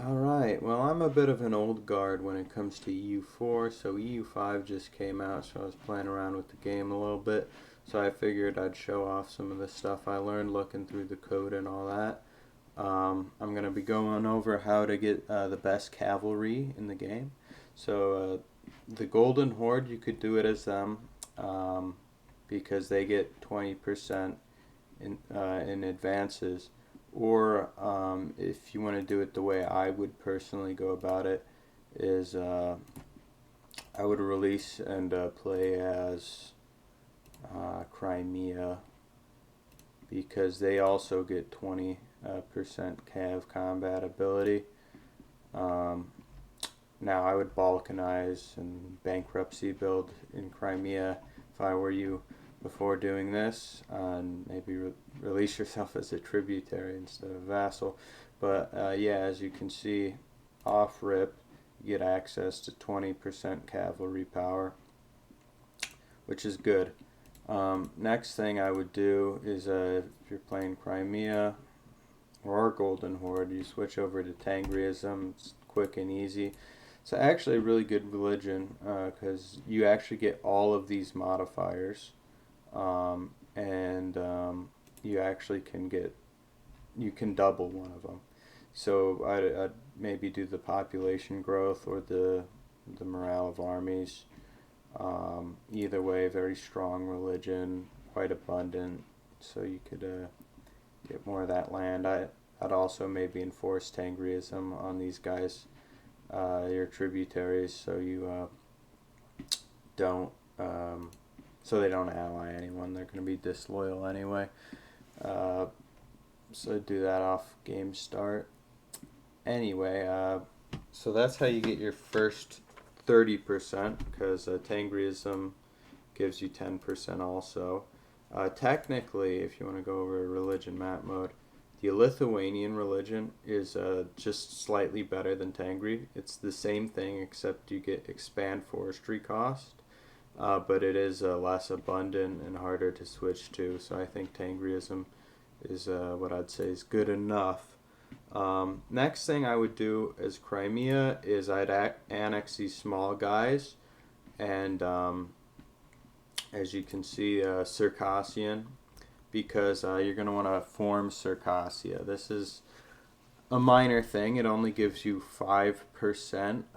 Alright, well, I'm a bit of an old guard when it comes to EU4, so EU5 just came out, so I was playing around with the game a little bit, so I figured I'd show off some of the stuff I learned looking through the code and all that. I'm going to be going over how to get the best cavalry in the game. So, the Golden Horde, you could do it as them, because they get 20% in advances. Or if you want to do it the way I would personally go about it, is I would release and play as Crimea because they also get 20% Cav combat ability. Now I would balkanize and bankruptcy build in Crimea if I were you before doing this, and maybe release yourself as a tributary instead of vassal. But yeah, as you can see, off rip, you get access to 20% cavalry power, which is good. Next thing I would do is if you're playing Crimea or Golden Horde, you switch over to Tangriism. It's quick and easy. It's actually a really good religion because you actually get all of these modifiers, and you actually you can double one of them. So I'd maybe do the population growth or the morale of armies. Either way, very strong religion, quite abundant, so you could get more of that land. I'd also maybe enforce Tangriism on these guys, your tributaries, so you don't so they don't ally anyone. They're going to be disloyal anyway. So do that off game start. Anyway, so that's how you get your first 30%, because Tangriism gives you 10% also. Technically, if you want to go over religion map mode, the Lithuanian religion is just slightly better than Tangri. It's the same thing except you get expand forestry cost, but it is less abundant and harder to switch to, so I think Tangriism is what I'd say is good enough. Next thing I would do as Crimea is I'd annex these small guys, and as you can see, Circassian, because you're going to want to form Circassia. This is a minor thing. It only gives you 5%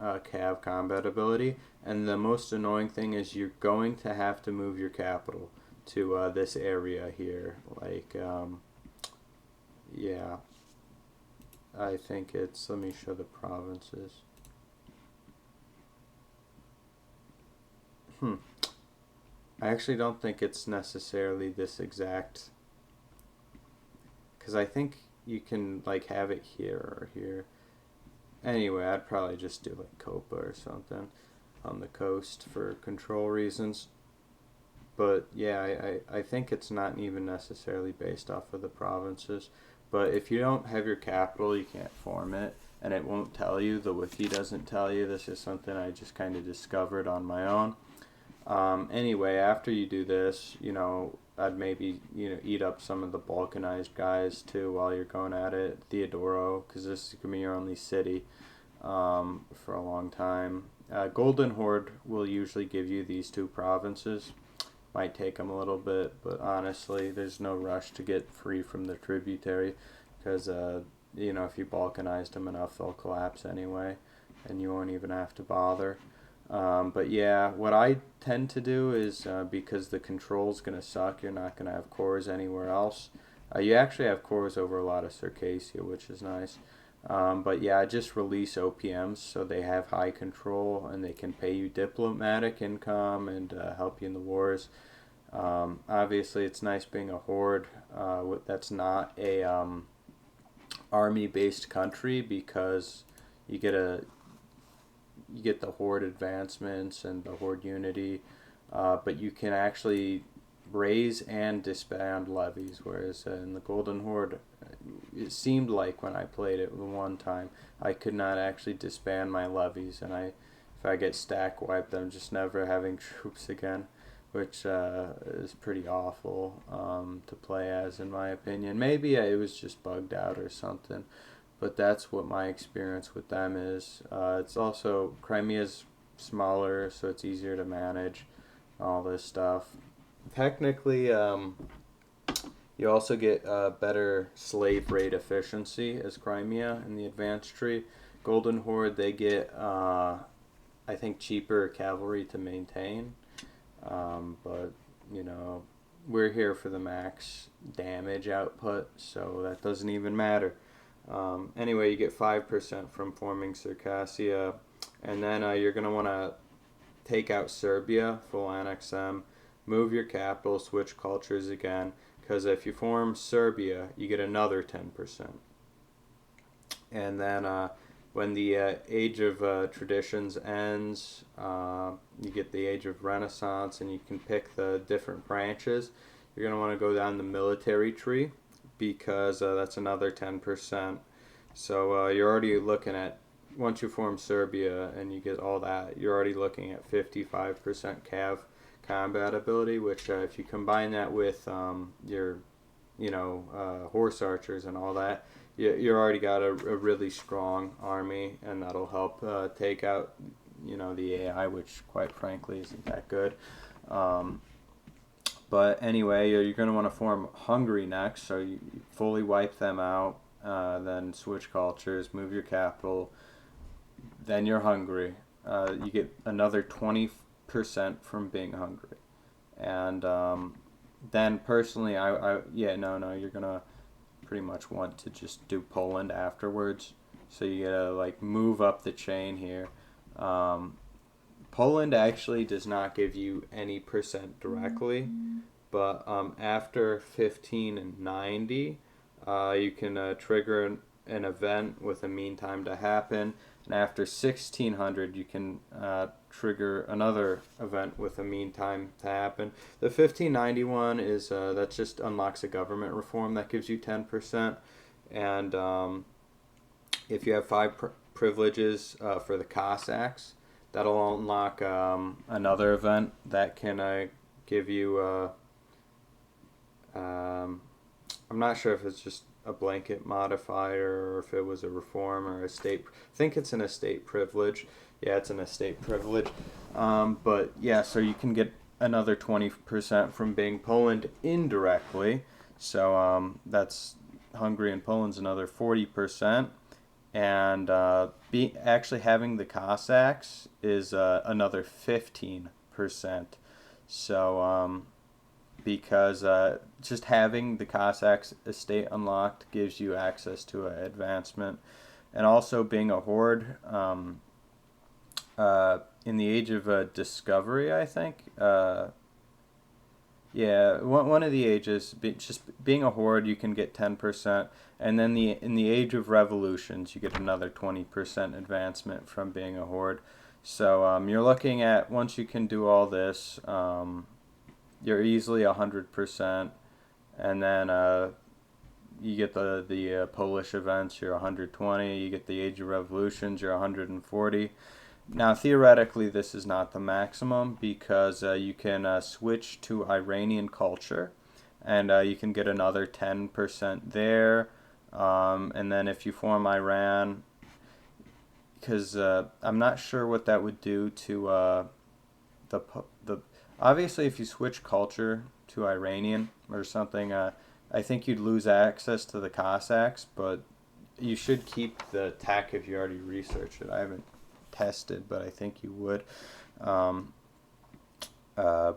Cav combat ability, and the most annoying thing is you're going to have to move your capital to this area here. Like, yeah, I think it's, let me show the provinces. I actually don't think it's necessarily this exact, because I think you can like have it here or here. Anyway, I'd probably just do like Copa or something on the coast for control reasons. But yeah, I think it's not even necessarily based off of the provinces. But if you don't have your capital, you can't form it, and it won't tell you. The wiki doesn't tell you. This is something I just kind of discovered on my own. Anyway, after you do this, I'd maybe, eat up some of the balkanized guys too while you're going at it. Theodoro, because this is going to be your only city for a long time. Golden Horde will usually give you these two provinces. Might take them a little bit, but honestly, there's no rush to get free from the tributary, because, if you balkanized them enough, they'll collapse anyway, and you won't even have to bother. But yeah, what I tend to do is, because the control's going to suck, you're not going to have cores anywhere else. You actually have cores over a lot of Circassia, which is nice. But yeah, I just release OPMs so they have high control and they can pay you diplomatic income and help you in the wars. Obviously, it's nice being a horde that's not a army-based country, because you get the horde advancements and the horde unity, but you can actually raise and disband levies, whereas in the Golden Horde, it seemed like when I played it the one time, I could not actually disband my levies, and if I get stack wiped, I'm just never having troops again, which is pretty awful to play as, in my opinion. Maybe it was just bugged out or something, but that's what my experience with them is. It's also, Crimea's smaller, so it's easier to manage all this stuff. Technically, you also get better slave rate efficiency as Crimea in the advanced tree. Golden Horde, they get, I think, cheaper cavalry to maintain. But, you know, we're here for the max damage output, so that doesn't even matter. Anyway, you get 5% from forming Circassia, and then you're going to want to take out Serbia, full annex them, move your capital, switch cultures again, because if you form Serbia, you get another 10%. And then when the Age of Traditions ends, you get the Age of Renaissance, and you can pick the different branches. You're going to want to go down the military tree, because that's another 10%. So you're already looking at, once you form Serbia and you get all that, you're already looking at 55% cav combat ability, which if you combine that with your, horse archers and all that, you already got a really strong army, and that'll help take out, the AI, which quite frankly isn't that good. But anyway, you're going to want to form Hungary next, so you fully wipe them out, then switch cultures, move your capital, then you're Hungary. You get another 20% from being Hungary. And then personally, you're going to pretty much want to just do Poland afterwards. So you gotta move up the chain here. Poland actually does not give you any percent directly, but after 1590, you can trigger an event with a mean time to happen, and after 1600, you can trigger another event with a mean time to happen. The 1591 is that just unlocks a government reform that gives you 10%, and if you have 5 privileges for the Cossacks, that'll unlock another event that can give you. I'm not sure if it's just a blanket modifier or if it was a reform or a state. I think it's an estate privilege. Yeah, it's an estate privilege. But yeah, so you can get another 20% from being Poland indirectly. So that's Hungary and Poland's another 40%. And actually having the Cossacks is another 15%. So because just having the Cossacks estate unlocked gives you access to an advancement, and also being a horde in the Age of Discovery, I think. One of the ages, just being a horde, you can get 10%, and then in the Age of Revolutions, you get another 20% advancement from being a horde. So you're looking at, once you can do all this, you're easily 100%, and then you get the Polish events, you're 120. You get the Age of Revolutions, you're 140. Now, theoretically, this is not the maximum, because you can switch to Iranian culture, and you can get another 10% there. And then if you form Iran, because I'm not sure what that would do to the obviously, if you switch culture to Iranian or something, I think you'd lose access to the Cossacks, but you should keep the tech if you already researched it. I haven't tested, but I think you would. But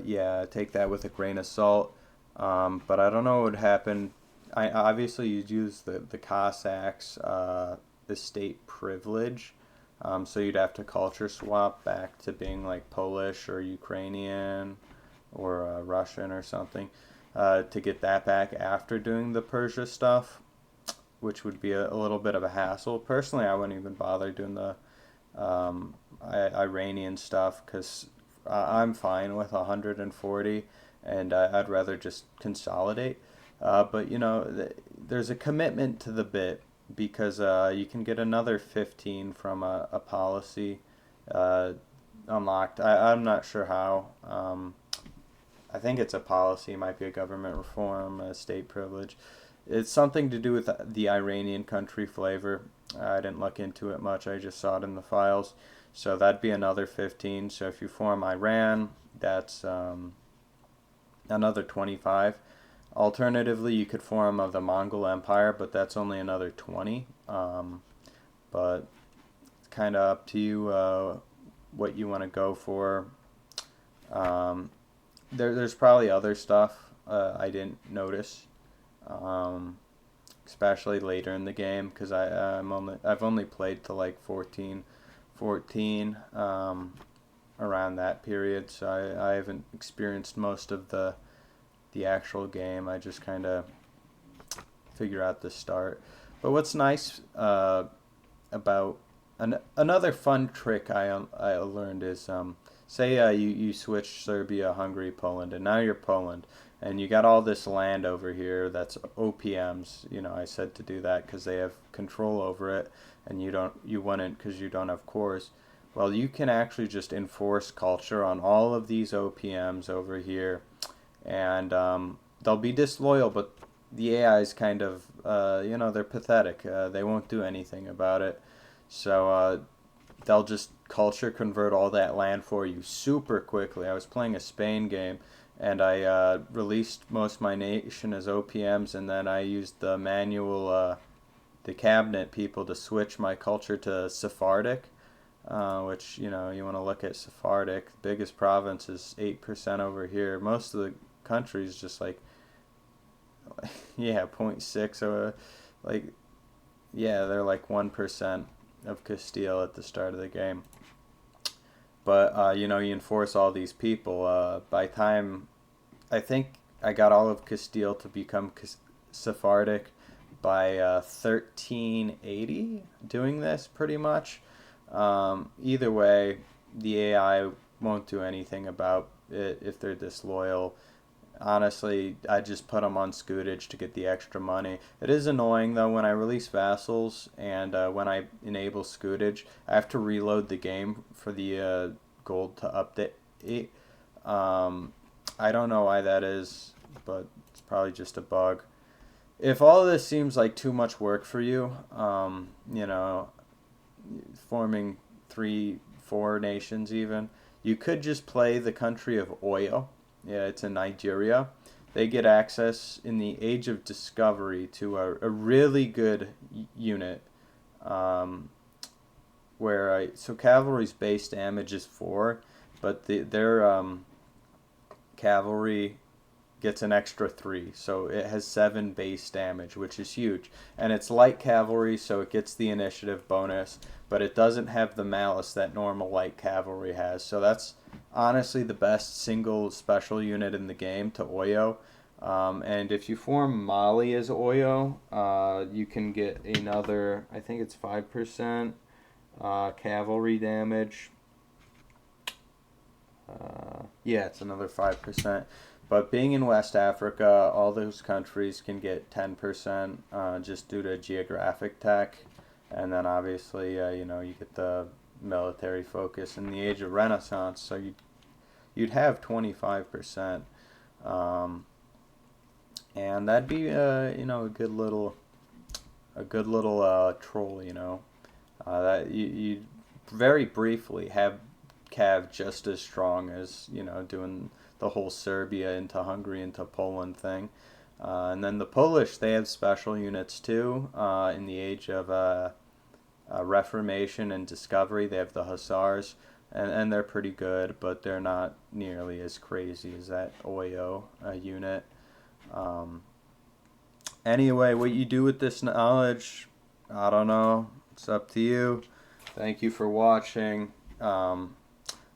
yeah, take that with a grain of salt. But I don't know what would happen. Obviously, you'd use the Cossacks estate privilege. So you'd have to culture swap back to being Polish or Ukrainian or Russian or something to get that back after doing the Persia stuff, which would be a little bit of a hassle. Personally, I wouldn't even bother doing the Iranian stuff, because I'm fine with 140, and I'd rather just consolidate. But there's a commitment to the bit, because you can get another 15 from a policy unlocked. I'm not sure how. I think it's a policy, it might be a government reform, a state privilege. It's something to do with the Iranian country flavor. I didn't look into it much. I just saw it in the files. So that'd be another 15. So if you form Iran, that's another 25. Alternatively, you could form the Mongol Empire, but that's only another 20. But it's kind of up to you what you want to go for. There's probably other stuff I didn't notice, especially later in the game, because I've only played to like 14, around that period, so I haven't experienced most of the actual game. I just kind of figure out the start. But what's nice about another fun trick I learned is, say you switch Serbia, Hungary, Poland, and now you're Poland, and you got all this land over here that's OPMs. You know, I said to do that because they have control over it, and you wouldn't because you don't have cores. Well, you can actually just enforce culture on all of these OPMs over here, and they'll be disloyal, but the AI is kind of, they're pathetic. They won't do anything about it. So they'll just culture convert all that land for you super quickly. I was playing a Spain game, and I released most of my nation as OPMs, and then I used the manual, the cabinet people to switch my culture to Sephardic, which, you want to look at Sephardic. The biggest province is 8% over here. Most of the countries just like, yeah, 0.6 or they're like 1% of Castile at the start of the game. But you enforce all these people. By time, I think I got all of Castile to become Sephardic by 1380. Doing this pretty much. Either way, the AI won't do anything about it if they're disloyal. Honestly, I just put them on scootage to get the extra money. It is annoying though when I release vassals and when I enable scootage, I have to reload the game for the gold to update. I don't know why that is, but it's probably just a bug. If all of this seems like too much work for you, forming 3-4 nations even, you could just play the country of Oyo. Yeah, it's in Nigeria. They get access in the Age of Discovery to a really good unit, so cavalry's base damage is 4, but their cavalry gets an extra 3, so it has 7 base damage, which is huge. And it's light cavalry, so it gets the initiative bonus, but it doesn't have the malice that normal light cavalry has. So that's honestly the best single special unit in the game to Oyo. And if you form Mali as Oyo, you can get another, I think it's 5% cavalry damage. It's another 5%. But being in West Africa, all those countries can get 10% just due to geographic tech. And then obviously, you get the military focus in the Age of Renaissance, so you'd have 25%. And that'd be, a good little troll, that you very briefly have Cav just as strong as, doing the whole Serbia into Hungary into Poland thing. And then the Polish, they have special units too. In the Age of Reformation and Discovery, they have the Hussars, and they're pretty good, but they're not nearly as crazy as that Oyo unit. Anyway, what you do with this knowledge, I don't know. It's up to you. Thank you for watching.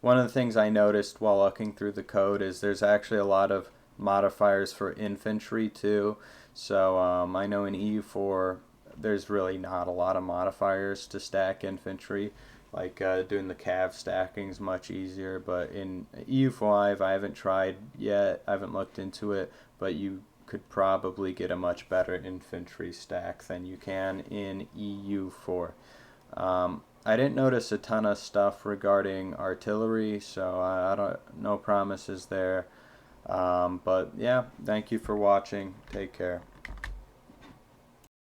One of the things I noticed while looking through the code is there's actually a lot of modifiers for infantry too. So I know in EU4 there's really not a lot of modifiers to stack infantry. Like doing the cav stacking is much easier, but in EU5 I haven't tried yet. I haven't looked into it, but you could probably get a much better infantry stack than you can in EU4. I didn't notice a ton of stuff regarding artillery, so I don't, no promises there. But yeah, thank you for watching. Take care.